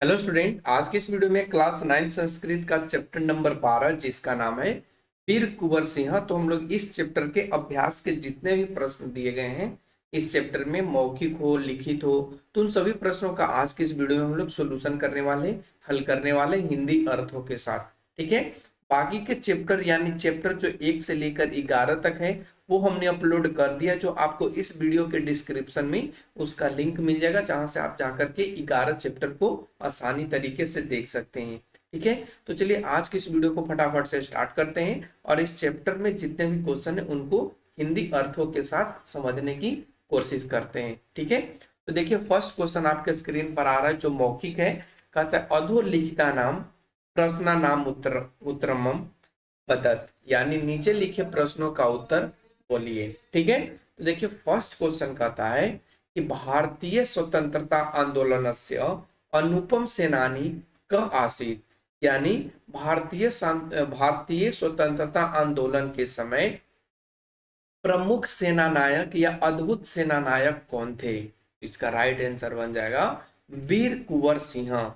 Hello student, आज के इस वीडियो में क्लास 9 संस्कृत का चैप्टर नंबर 12 जिसका नाम है वीर कुंवर सिंह। तो हम लोग इस चैप्टर के अभ्यास के जितने भी प्रश्न दिए गए हैं इस चैप्टर में, मौखिक हो लिखित हो, तो उन सभी प्रश्नों का आज के इस वीडियो में हम लोग सोल्यूशन करने वाले, हल करने वाले हिंदी अर्थों के साथ। ठीक है। बाकी के चैप्टर यानी चैप्टर जो 1 से लेकर 11 तक है वो हमने अपलोड कर दिया, जो आपको इस वीडियो के डिस्क्रिप्शन में उसका लिंक मिल जाएगा, जहां से आप जाकर के 11 चैप्टर को आसानी तरीके से देख सकते हैं। ठीक है। तो चलिए आज की इस वीडियो को फटाफट से स्टार्ट करते हैं और इस चैप्टर में जितने भी क्वेश्चन है उनको हिंदी अर्थों के साथ समझने की कोशिश करते हैं। ठीक है। तो देखिए फर्स्ट क्वेश्चन आपके स्क्रीन पर आ रहा है जो मौखिक है। कहता है अधोलिखिता नाम प्रश्न नाम उत्तरम बदत, यानी नीचे लिखे प्रश्नों का उत्तर बोलिए। ठीक है। तो देखिए फर्स्ट क्वेश्चन कहता है कि भारतीय स्वतंत्रता आंदोलन से अनुपम सेनानी क आसीत, यानी भारतीय स्वतंत्रता आंदोलन के समय प्रमुख सेना नायक या अद्भुत सेना नायक कौन थे। इसका राइट आंसर बन जाएगा वीर कुंवर सिंह,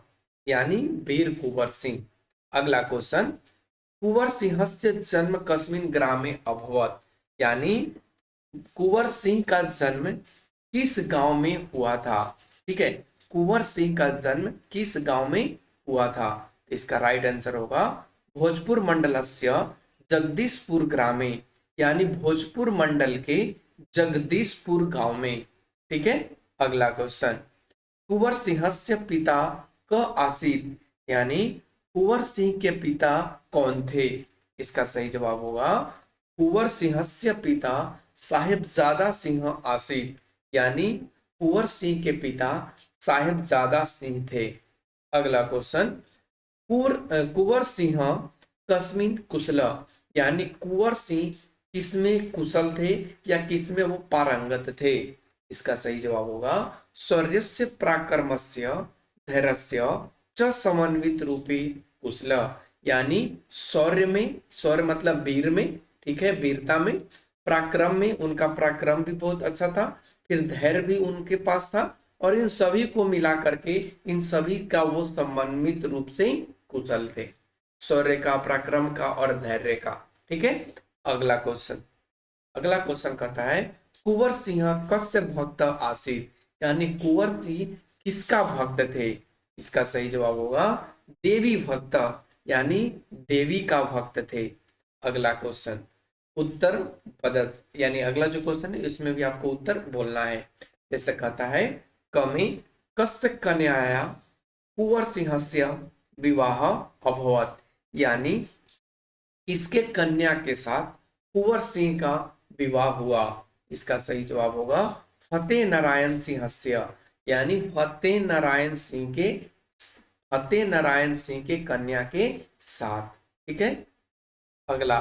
यानी वीर कुंवर सिंह। अगला क्वेश्चन, कुंवर सिंह से जन्म कस्मिन ग्रामे अभवत, यानी कुंवर सिंह का जन्म किस गांव में हुआ था। ठीक है। कुंवर सिंह का जन्म किस गांव में हुआ था। इसका राइट आंसर होगा भोजपुर मंडलस्य जगदीशपुर ग्रामे, यानी भोजपुर मंडल के जगदीशपुर गांव में। ठीक है। अगला क्वेश्चन, कुंवर सिंह से पिता क आसीत, यानी कुंवर सिंह के पिता कौन थे। इसका सही जवाब होगा कुंवर सिंह से पिता साहिबजादा सिंह आसीत, यानी कुंवर सिंह के पिता साहिबजादा सिंह थे। अगला क्वेश्चन, कुंवर सिंह कस्मिन कुशल, यानी कुंवर सिंह किसमें कुशल थे या किसमें वो पारंगत थे। इसका सही जवाब होगा शौर्यस्य पराक्रमस्य धैर्यस्य च समन्वित रूपी कुशल, यानी शौर्य में, शौर्य मतलब वीर में, ठीक है, वीरता में, पराक्रम में, उनका पराक्रम भी बहुत अच्छा था, फिर धैर्य भी उनके पास था, और इन सभी को मिला करके इन सभी का वो समन्वित रूप से कुशल थे, शौर्य का, पराक्रम का और धैर्य का। ठीक है। अगला क्वेश्चन, अगला क्वेश्चन कहता है कुंवर सिंह कस्य भक्त आसीत, यानी कुंवर सिंह किसका भक्त थे। इसका सही जवाब होगा देवी भक्त, यानी देवी का भक्त थे। अगला क्वेश्चन, उत्तर पदत, यानी अगला जो क्वेश्चन है इसमें भी आपको उत्तर बोलना है। जैसे कहता है कमे कस्य कन्याया कुंवर सिंहस्य विवाह अभवत, यानी किसके कन्या के साथ कुंवर सिंह का विवाह हुआ। इसका सही जवाब होगा फतेह नारायण सिंहस्य, यानी फतेह नारायण सिंह के कन्या के साथ। ठीक है। अगला,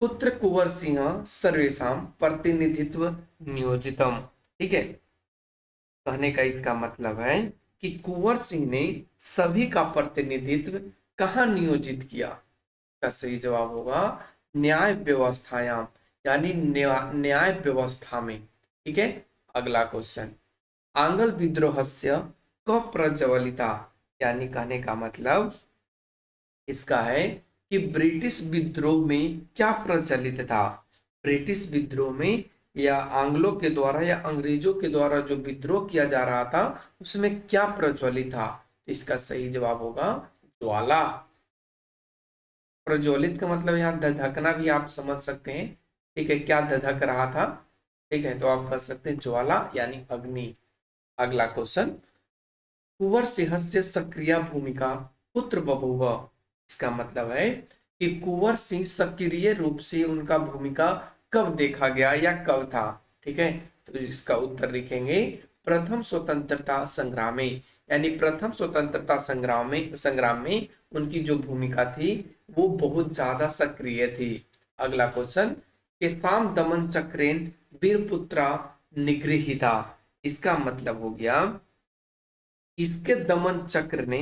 पुत्र कुंवर सिंह सर्वेशम प्रतिनिधित्व नियोजितम। ठीक है। कहने का इसका मतलब है कि कुंवर सिंह ने सभी का प्रतिनिधित्व कहाँ नियोजित किया। का सही जवाब होगा न्याय व्यवस्थायाम, यानी न्याय व्यवस्था में। ठीक है। अगला क्वेश्चन, आंग्ल विद्रोहस्य क प्रज्वलिता, यानी कहने का मतलब इसका है कि ब्रिटिश विद्रोह में क्या प्रचलित था। ब्रिटिश विद्रोह में या आंग्लों के द्वारा या अंग्रेजों के द्वारा जो विद्रोह किया जा रहा था उसमें क्या प्रज्वलित था। तो इसका सही जवाब होगा ज्वाला। प्रज्वलित का मतलब यहाँ धधकना भी आप समझ सकते हैं। ठीक है, क्या धधक रहा था। ठीक है, तो आप कह सकते हैं ज्वाला यानी अग्नि। अगला क्वेश्चन, कुंवर सिंह से सक्रिय भूमिका पुत्र बभूव। इसका मतलब है कि कुंवर सिंह सक्रिय रूप से उनका भूमिका कब देखा गया या कब था। ठीक है, तो इसका उत्तर लिखेंगे प्रथम स्वतंत्रता संग्राम में, यानी प्रथम स्वतंत्रता संग्राम में उनकी जो भूमिका थी वो बहुत ज्यादा सक्रिय थी। अगला क्वेश्चन, केसाम दमन चक्रेन वीरपुत्रा निगृहीता। इसका मतलब हो गया इसके दमन चक्र ने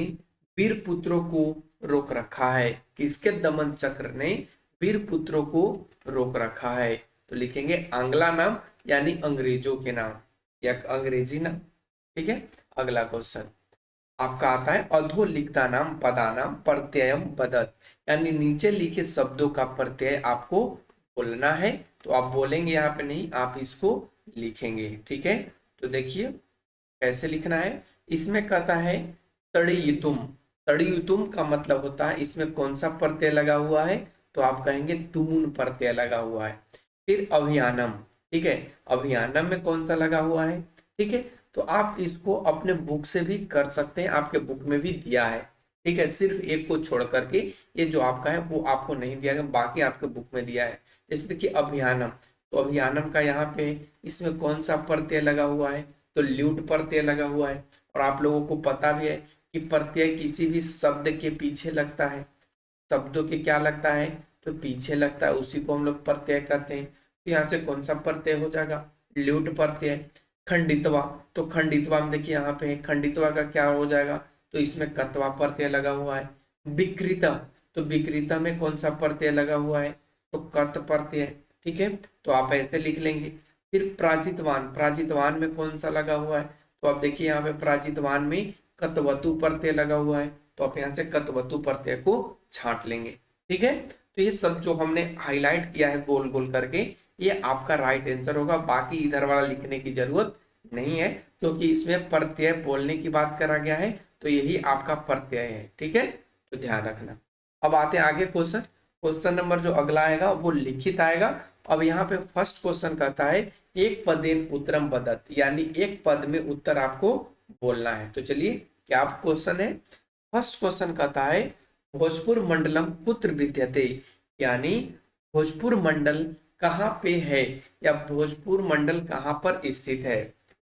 वीर पुत्रों को रोक रखा है। किसके दमन चक्र ने वीर पुत्रों को रोक रखा है। तो लिखेंगे आंग्ला नाम, यानी अंग्रेजों के नाम या अंग्रेजी नाम। ठीक है। अगला क्वेश्चन, आपका आता है अधोलिखितानाम पदानाम प्रत्ययम बदत, यानी नीचे लिखे शब्दों का प्रत्यय आपको बोलना है। तो आप बोलेंगे यहाँ पे नहीं, आप इसको लिखेंगे। ठीक है, तो देखिए कैसे लिखना है। इसमें कहता है तड़ियुतुम। तड़ियुतुम का मतलब होता है इसमें कौन सा प्रत्यय लगा हुआ है, तो आप कहेंगे तुमुन प्रत्यय लगा हुआ है। फिर अभियानम, ठीक है, अभियानम में कौन सा लगा हुआ है। ठीक है, तो आप इसको अपने बुक से भी कर सकते हैं, आपके बुक में भी दिया है। ठीक है, सिर्फ एक को छोड़ करके, ये जो आपका है वो आपको नहीं दिया गया, बाकी आपके बुक में दिया है। जैसे देखिए अभियानम, तो अभियानम का यहाँ पे इसमें कौन सा प्रत्यय लगा हुआ है, तो ल्यूट प्रत्यय लगा हुआ है। और आप लोगों को पता भी है कि प्रत्यय किसी भी शब्द के पीछे लगता है, शब्दों के क्या लगता है, तो पीछे लगता है, उसी को हम लोग प्रत्यय कहते हैं। तो यहाँ से कौन सा प्रत्यय हो जाएगा, ल्यूट प्रत्यय। खंडितवा, तो खंडितवा में देखिए यहाँ पे खंडितवा का क्या हो जाएगा, तो इसमें कत्वा प्रत्यय लगा हुआ है। विकृता, तो विकृता में कौन सा प्रत्यय लगा हुआ है, तो कत प्रत्यय। ठीक है, तो आप ऐसे लिख लेंगे। फिर प्राचितवान, प्राचितवान में कौन सा लगा हुआ है, तो आप देखिए यहाँ पे प्राचितवान में कतवतु प्रत्यय लगा हुआ है, तो आप यहाँ से कतवतु प्रत्यय को छांट लेंगे। ठीक है, तो ये सब जो हमने हाईलाइट किया है गोल गोल करके, ये आपका राइट आंसर होगा। बाकी इधर वाला लिखने की जरूरत नहीं है, क्योंकि इसमें प्रत्यय बोलने की बात करा गया है, तो यही आपका प्रत्यय है। ठीक है, तो ध्यान रखना। अब आते हैं आगे क्वेश्चन। क्वेश्चन नंबर जो अगला आएगा वो लिखित आएगा। अब यहाँ पे फर्स्ट क्वेश्चन कहता है एक पदेन उत्तरम बदत, यानी एक पद में उत्तर आपको बोलना है। तो चलिए क्या क्वेश्चन है। फर्स्ट क्वेश्चन कहता है भोजपुर मंडलम कुत्र विद्यते, यानी भोजपुर मंडल कहाँ पे है, या भोजपुर मंडल कहाँ पर स्थित है।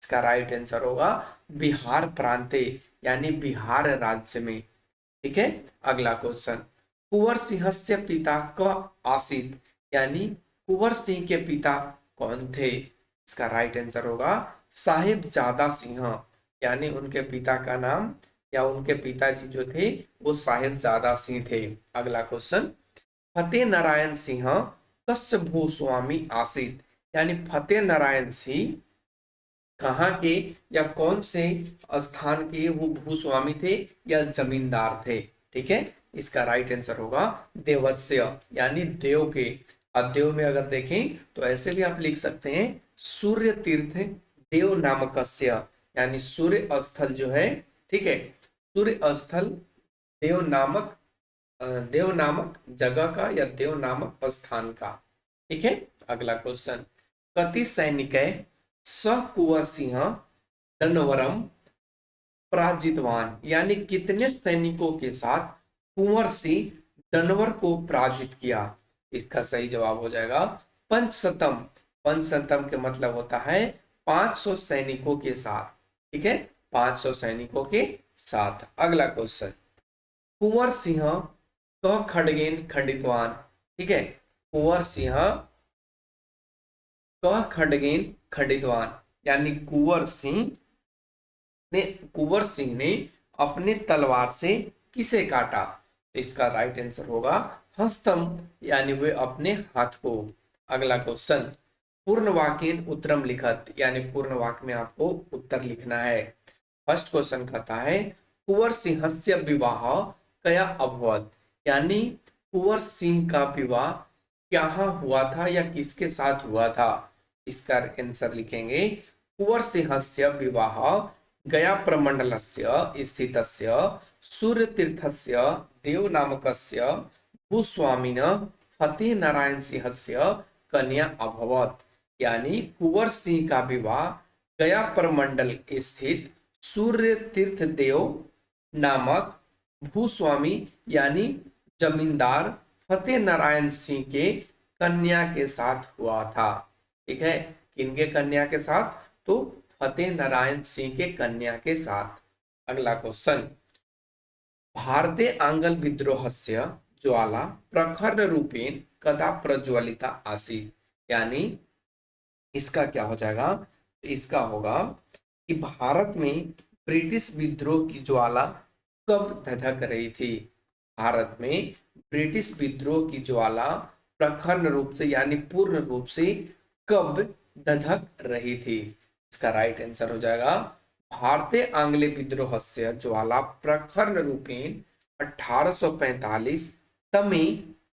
इसका राइट आंसर होगा बिहार प्रांते, यानी बिहार राज्य में। ठीक है, अगला क्वेश्चन कुंवर सिंह से पिता क आसित, यानी कुंवर सिंह के पिता कौन थे। इसका राइट आंसर होगा साहिबजादा सिंह, यानी उनके पिता का नाम या उनके पिताजी जो थे वो साहिबजादा सिंह थे। अगला क्वेश्चन फतेह नारायण सिंह कस्य भूस्वामी आसित, यानी फतेह नारायण सिंह कहाँ के या कौन से स्थान के वो भूस्वामी थे या जमींदार थे। ठीक है, इसका राइट आंसर होगा देवस्य, यानी देव के। अदेव में अगर देखें तो ऐसे भी आप लिख सकते हैं सूर्य तीर्थ देव नामकस्य, यानी सूर्य स्थल जो है, ठीक है, सूर्य स्थल देव नामक देव नामक जगह का या देव नामक स्थान का। ठीक है, अगला क्वेश्चन कति सैनिक स कुंवर सिंह दनवरम पराजितवान, यानी कितने सैनिकों के साथ कुंवर सिंह दनवर को पराजित किया। इसका सही जवाब हो जाएगा पंचशतम। पंचशतम के मतलब होता है 500 सैनिकों के साथ। ठीक है, 500 सैनिकों के साथ। अगला क्वेश्चन कुंवर सिंह क खड़गेन खंडितवान, ठीक है, कुंवर सिंह क खड़गेन खंडितवान, यानी कुंवर सिंह ने अपने तलवार से किसे काटा। तो इसका राइट आंसर होगा हस्तम, यानी वे अपने हाथ को। अगला क्वेश्चन पूर्ण वाक्यन उत्तरम लिखत, यानी पूर्ण वाक्य में आपको उत्तर लिखना है। फर्स्ट क्वेश्चन कहता है कुंवर सिंह से विवाह कया अभवत, यानी कुंवर सिंह का विवाह कहाँ हुआ था या किसके साथ हुआ था। इसका आंसर लिखेंगे कुंवर सिंह से विवाह गया प्रमंडलस्य स्थितस्य सूर्यतीर्थस्य देवनामकस्य भूस्वामिनः फतेह नारायण सिंहस्य कन्या अभवत, यानी कुंवर सिंह का विवाह गया प्रमंडल स्थित सूर्य तीर्थ देव नामक भूस्वामी यानी जमींदार फतेह नारायण सिंह के कन्या के साथ हुआ था। ठीक है, किनके कन्या के साथ, तो फतेह नारायण सिंह के कन्या के साथ। अगला क्वेश्चन भारतीय आंगल विद्रोहस्य ज्वाला प्रखर रूपेण कदा प्रज्वलिता आसीत्, यानी इसका क्या हो जाएगा, इसका होगा कि भारत में ब्रिटिश विद्रोह की ज्वाला कब धधक रही थी। भारत में ब्रिटिश विद्रोह की ज्वाला प्रखर रूप से यानी पूर्ण रूप से कब धधक रही थी। इसका राइट आंसर हो जाएगा भारतीय आंग्ले विद्रोहस्य ज्वाला प्रखर रूपेण 1845 तमे,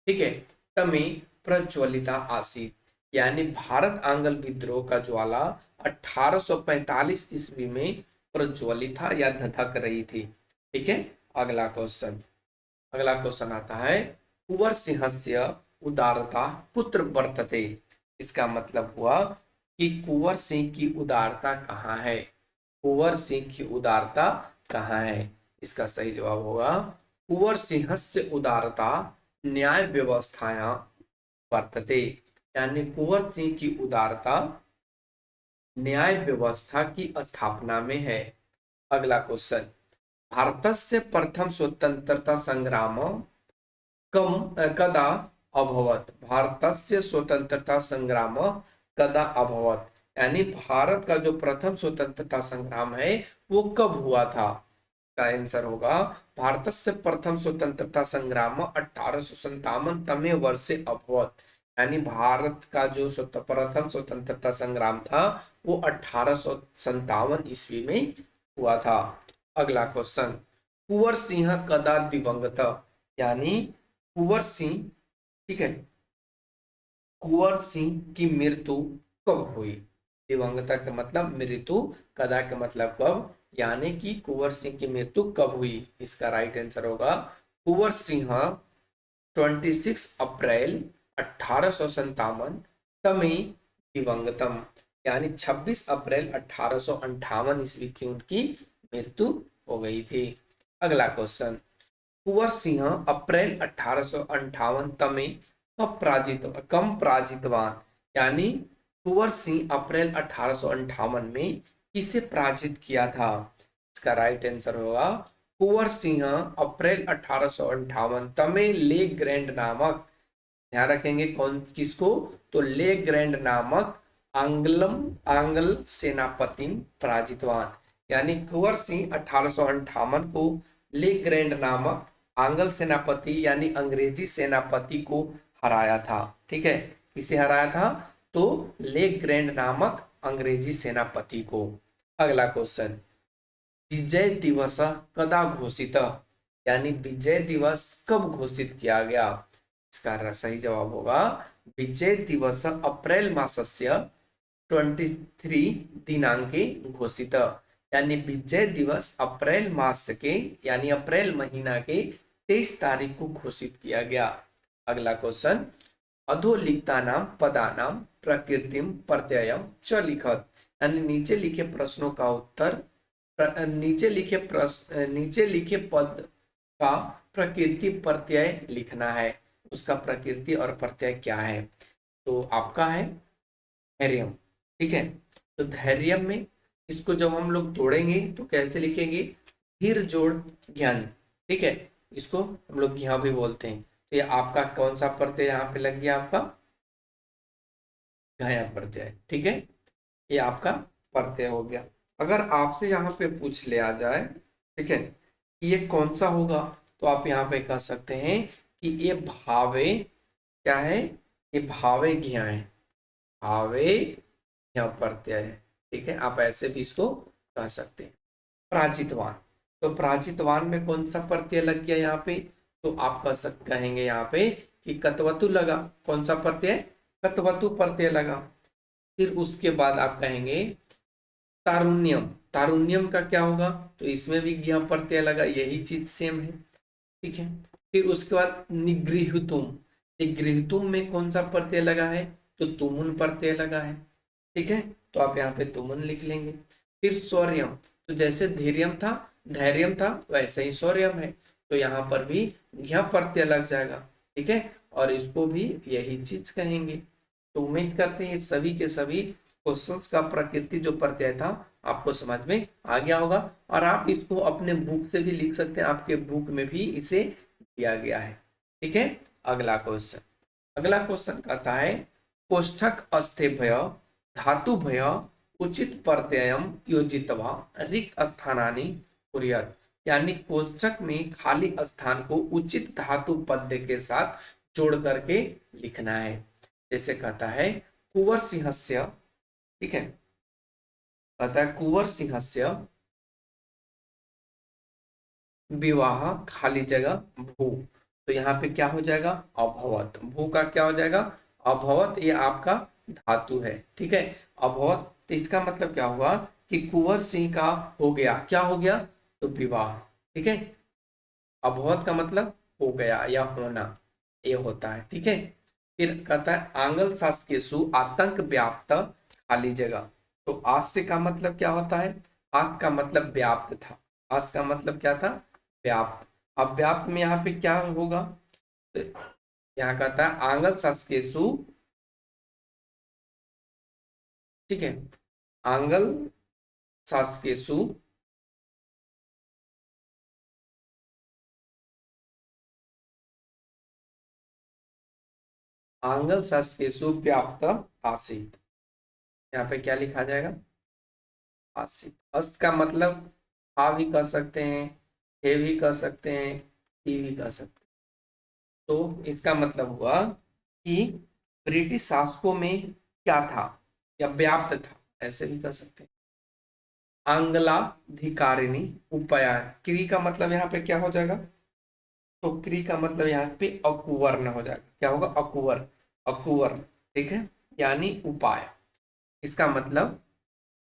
ठीक है, तमे प्रज्वलिता आसीत। यानी भारत आंग्ल विद्रोह का ज्वाला 1845 ईस्वी में प्रज्वलित था या धधक रही थी। ठीक है, अगला क्वेश्चन, अगला क्वेश्चन आता है कुंवर सिंहस्य उदारता कुत्र वर्तते। इसका मतलब हुआ कि कुंवर सिंह की उदारता कहाँ है, कुंवर सिंह की उदारता कहाँ है। इसका सही जवाब होगा कुंवर सिंहस्य उदारता न्याय व्यवस्थायां वर्तते। यानी कुंवर सिंह की उदारता न्याय व्यवस्था की स्थापना में है। अगला क्वेश्चन, भारतस्य प्रथम स्वतंत्रता संग्राम कदा अभवत। भारतस्य स्वतंत्रता संग्राम कदा अभवत। यानी भारत का जो प्रथम स्वतंत्रता संग्राम है वो कब हुआ था। का आंसर होगा भारतस्य प्रथम स्वतंत्रता संग्राम 1857 तमे वर्षे अभवत। यानी भारत का जो प्रथम स्वतंत्रता संग्राम था वो 1857 ईस्वी में हुआ था। अगला क्वेश्चन, कुंवर सिंह कदा दिवंगत। यानी कुंवर सिंह, ठीक है, कुंवर सिंह की मृत्यु कब हुई। दिवंगता का मतलब मृत्यु, कदा का मतलब कब, यानी कि कुंवर सिंह की मृत्यु कब हुई। इसका राइट आंसर होगा कुंवर सिंह 26 अप्रैल 1857 तमे दिवंगतम। यानी 26 अप्रैल 1858 ईस्वी की उनकी मृत्यु हो गई थी। अगला क्वेश्चन, कुंवर सिंह अप्रैल 1858 तमे कम पराजितवान। यानी कुंवर सिंह अप्रैल 1858 में किसे पराजित किया था। इसका राइट आंसर होगा कुंवर सिंह अप्रैल 1858 तमे ले ग्रैंड नामक, ध्यान रखेंगे कौन किसको, तो ले ग्रैंड नामक आंग्ल सेनापति पराजितवान। यानी कुंवर सिंह 1858 को ले ग्रैंड नामक आंग्ल सेनापति यानी अंग्रेजी सेनापति को हराया था। ठीक है, किसे हराया था, तो ले ग्रैंड नामक अंग्रेजी सेनापति को। अगला क्वेश्चन, विजय दिवस कदा घोषित। यानी विजय दिवस कब घोषित किया गया। इसका सही जवाब होगा विजय दिवस अप्रैल मासस्य 23 दिनांके घोषित। यानी विजय दिवस अप्रैल मास के यानी अप्रैल महीना के 23 तारीख को घोषित किया गया। अगला क्वेश्चन, अधोलिखिता नाम पदानाम प्रकृतिम प्रत्ययम च लिखत। यानी नीचे लिखे प्रश्नों का उत्तर, नीचे लिखे पद का प्रकृति प्रत्यय लिखना है। उसका प्रकृति और प्रत्यय क्या है, तो आपका है धैर्यम। ठीक है, तो धैर्यम में इसको जब हम लोग तोड़ेंगे तो कैसे लिखेंगे, धीर जोड़ ज्ञान। ठीक है, इसको हम लोग यहाँ भी बोलते हैं। तो ये आपका कौन सा प्रत्यय यहाँ पे लग गया, आपका घया प्रत्यय। ठीक है, ये आपका प्रत्यय हो गया। अगर आपसे यहाँ पे पूछ लिया जाए, ठीक है, कि ये कौन सा होगा, तो आप यहाँ पे कह सकते हैं कि ये भावे क्या है, ये भावे घ्या है, भावे घ्या प्रत्यय है। ठीक है, आप ऐसे भी इसको कह सकते हैं। प्राचितवान, तो प्राचितवान में कौन सा प्रत्यय लग गया यहाँ पे, तो आप कहेंगे यहाँ पे कि कतवतु लगा। कौन सा प्रत्यय, कतवतु प्रत्यय लगा। फिर उसके बाद आप कहेंगे तारुण्यम, तारुण्यम का क्या होगा, तो इसमें भी ज्ञा प्रत्यय लगा, यही चीज सेम है। ठीक है, फिर उसके बाद निगृहतुम, निगृहतुम में कौन सा प्रत्यय लगा है, तो तुमुन प्रत्यय लगा है। ठीक है, तो आप यहाँ पे तुमुन लिख लेंगे। फिर शौर्यम, तो जैसे धैर्यम था वैसे ही शौर्यम है, तो यहाँ पर भी घ्या प्रत्यय लग जाएगा। ठीक है, और इसको भी यही चीज कहेंगे। तो उम्मीद करते हैं ये सभी के सभी क्वेश्चंस का प्रकृति जो प्रत्यय था आपको समझ में आ गया होगा। और आप इसको अपने बुक से भी लिख सकते हैं, आपके बुक में भी इसे दिया गया है। ठीक है, अगला क्वेश्चन, अगला क्वेश्चन कहता है कोष्ठक अस्थे भय धातु भय उचित प्रत्ययम योजित्वा रिक्त स्थानानि कुर्यात्। यानी कोष्ठक में खाली स्थान को उचित धातु पद के साथ जोड़ करके लिखना है। जैसे कहता है कुंवर सिंहस्य, ठीक है, कहता है कुंवर सिंहस्य विवाह खाली जगह भू। तो यहाँ पे क्या हो जाएगा, अभवत। भू का क्या हो जाएगा, अभवत। ये आपका धातु है, ठीक है, अभवत। तो इसका मतलब क्या हुआ कि कुंवर सिंह का हो गया, क्या हो गया, तो विवाह, ठीक है। अभवत का मतलब हो गया या होना, ये होता है, ठीक है। फिर कहता है आंगल शासकेषु आतंक व्याप्त खाली जगह। तो आस्य का मतलब क्या होता है, आस का मतलब व्याप्त था, आस का मतलब क्या था, व्याप्त। अब व्याप्त में यहाँ पे क्या होगा, तो यहाँ कहता है आंगल शासकेषु, ठीक है, आंगल शासकेषु आंगल शासकेषु व्याप्त आसीत। यहाँ पे क्या लिखा जाएगा, आसित। अस्त का मतलब आ भी कर सकते हैं, हे भी कर सकते हैं, ही भी कर सकते हैं। तो इसका मतलब हुआ कि ब्रिटिश शासकों में क्या था, या व्याप्त था, ऐसे भी कर सकते हैं। आंग्लाधिकारिणी उपया, क्री का मतलब यहाँ पे क्या हो जाएगा, तो क्री का मतलब यहाँ पे अकुवर्ण हो जाएगा, क्या होगा, अकुवर, अकुवर, ठीक है, यानी उपाय। इसका मतलब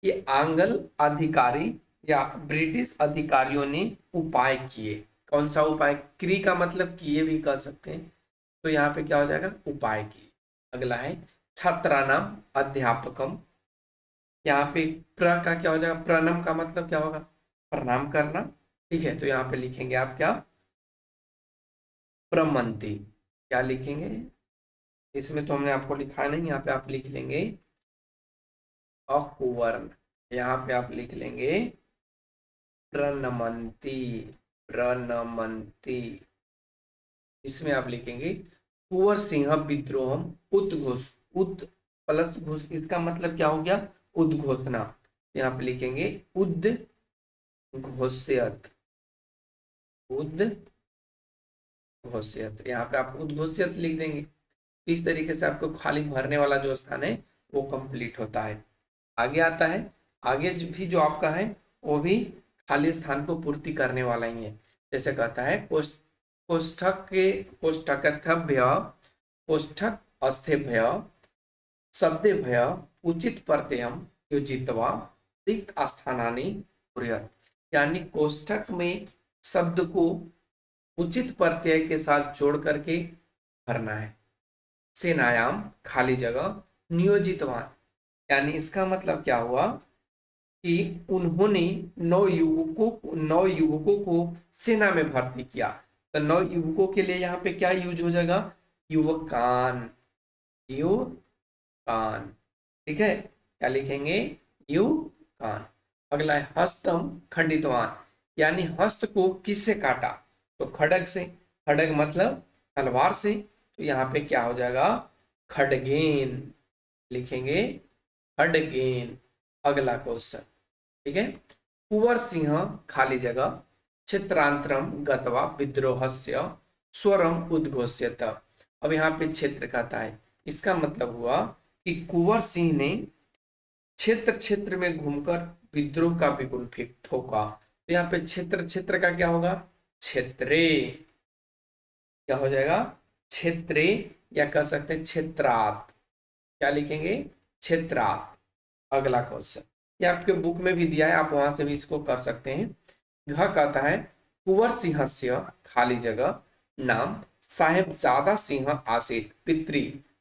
ये आंग्ल अधिकारी या ब्रिटिश अधिकारियों ने उपाय किए। कौन सा उपाय, क्री का मतलब किए भी कह सकते हैं, तो यहाँ पे क्या हो जाएगा, उपाय किए। अगला है छात्रानाम अध्यापकम। यहाँ पे प्र का क्या हो जाएगा, प्रनम का मतलब क्या होगा, प्रणाम करना, ठीक है। तो यहाँ पे लिखेंगे आप क्या, प्रमंती। क्या लिखेंगे, इसमें तो हमने आपको लिखा नहीं, यहाँ पे आप लिख लेंगे अकुवर्ण। यहाँ पे आप लिख लेंगे प्रणमंती, प्रणमंती। इसमें आप लिखेंगे कुंवर सिंह विद्रोहम उद्घोष, उद प्लस घोष, इसका मतलब क्या हो गया, उद्घोषणा। यहाँ पे लिखेंगे उद्घोष्यत, उद्घोष्यत। यहाँ पे आप उद्घोष्यत लिख देंगे। इस तरीके से आपको खाली भरने वाला जो स्थान है वो कंप्लीट होता है। आगे आता है, आगे भी जो आपका है वो भी खाली स्थान को पूर्ति करने वाला ही है। जैसे कहता है कोष्ठक के कोष्ठकथभ्य, कोष्ठक अस्थिभ्य शब्देभ्य उचित प्रत्ययम योजित्वा रिक्त स्थानानि कुर्यात्। यानी कोष्ठक में शब्द को उचित प्रत्यय के साथ जोड़ करके भरना है। सेनायाम खाली जगह नियोजितवान, यानी इसका मतलब क्या हुआ कि उन्होंने नौ युवकों को सेना में भर्ती किया। तो नौ युवकों के लिए यहाँ पे क्या यूज हो जाएगा, युवकान, युवकान, ठीक है। क्या लिखेंगे, युवकान। अगला है हस्तम खंडितवान, यानी हस्त को किससे काटा, तो खड़ग से। खड़ग मतलब तलवार से, तो यहाँ पे क्या हो जाएगा, खड़गेन, लिखेंगे खड़गेन। अगला क्वेश्चन, ठीक है। कुंवर सिंह खाली जगह क्षेत्रांतरम गत्वा विद्रोहस्य स्वरम उद्घोष्यत। अब यहाँ पे क्षेत्र कहता है, इसका मतलब हुआ कि कुंवर सिंह ने क्षेत्र क्षेत्र में घूमकर विद्रोह का बिगुल फेंक ठोका। तो यहाँ पे क्षेत्र, क्षेत्र का क्या होगा, क्षेत्रे, क्या हो जाएगा, क्षेत्रे, या कह सकते हैं क्षेत्रात। क्या लिखेंगे, क्षेत्रात। अगला क्वेश्चन, ये आपके बुक में भी दिया है, आप वहां से भी इसको कर सकते हैं। यह कहता है कुंवर सिंहस्य खाली जगह नाम साहेबजादा सिंह आसित पितृ।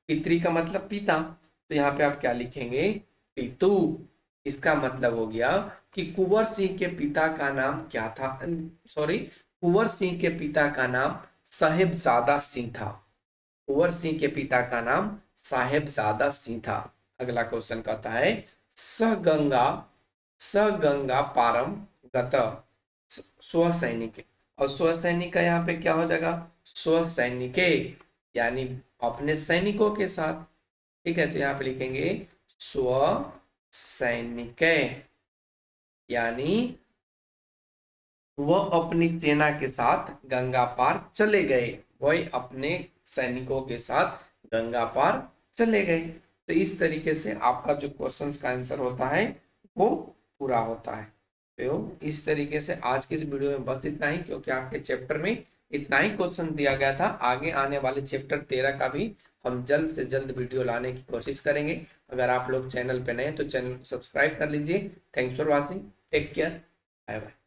पितृ का मतलब पिता, तो यहाँ पे आप क्या लिखेंगे, पितु। इसका मतलब हो गया कि कुंवर सिंह के पिता का नाम क्या था, सॉरी, कुंवर सिंह के पिता का नाम साहेबजादा सिंह था। कुंवर सिंह के पिता का नाम साहेबजादा सिंह था। अगला क्वेश्चन कहता है सगंगा, सगंगा पारम गत स्वसैनिक। और स्वसैनिक का यहाँ पे क्या हो जाएगा, स्वसैनिके, यानी अपने सैनिकों के साथ, ठीक है। तो यहाँ पे लिखेंगे स्व सैनिक, यानी वह अपनी सेना के साथ गंगा पार चले गए, वह अपने सैनिकों के साथ गंगा पार चले गए। तो इस तरीके से आपका जो क्वेश्चंस का आंसर होता है वो पूरा होता है। तो इस तरीके से आज के इस वीडियो में बस इतना ही, क्योंकि आपके चैप्टर में इतना ही क्वेश्चन दिया गया था। आगे आने वाले चैप्टर 13 का भी हम जल्द से जल्द वीडियो लाने की कोशिश करेंगे। अगर आप लोग चैनल पे नए हैं तो चैनल को सब्सक्राइब कर लीजिए। Thanks for watching, take care, bye bye.